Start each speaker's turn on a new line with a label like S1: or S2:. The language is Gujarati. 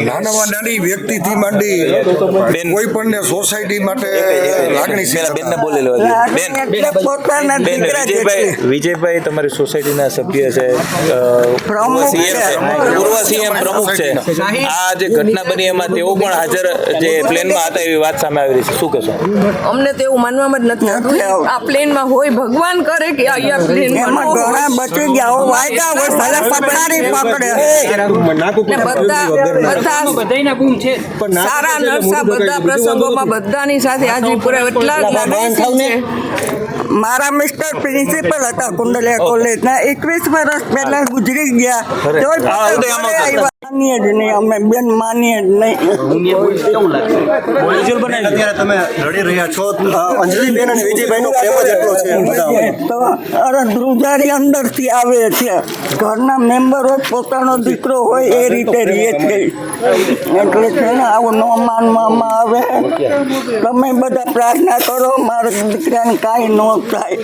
S1: નાનામાં નાની વ્યક્તિથી માંડી કોઈ પણ સોસાયટી માટે લાગણી
S2: બેનને બોલેલો બેન વિજયભાઈ તમારી સોસાયટીના સભ્ય છે, પૂર્વ સીએમ પ્રમુખ છે. આ જે ઘટના બની એમાં તેઓ પણ હાજર જે પ્લેનમાં હતા એવી વાત સામે આવી રહી છે, શું કહેશો?
S3: અમને તો એવું માનવામાં જ નથી આવતું આ પ્લેનમાં હોય. ભગવાન કરે કે અહીંયા પ્લેનમાં ઘણા બચી ગયા વાયગા હોય ભલે પકડારી પકડે સારા નરસા બધા પ્રસંગોમાં બધાની સાથે હાજરી પુરાવે એટલા લાગે. મારા મિસ્ટર પ્રિન્સિપલ હતા કુંડલિયા કોલેજના, 21 વર્ષ પહેલા ગુજરી ગયા. માનીએ જ નહીં અમે બેન, માનીએ જ નહીં.
S4: અત્યારે તમે લડી રહ્યા છો, અંજલિબેન અને વિજયભાઈનો પ્રેમ જ એટલો છે
S3: તો અરે ધ્રુજારી અંદરથી આવે છે. ઘરના મેમ્બરો પોતાનો દીકરો હોય એ રીતે રહે છે. એટલે છે ને આવું ન માનવામાં આવે. તમે બધા પ્રાર્થના કરો મારા દીકરાને કાંઈ ન થાય.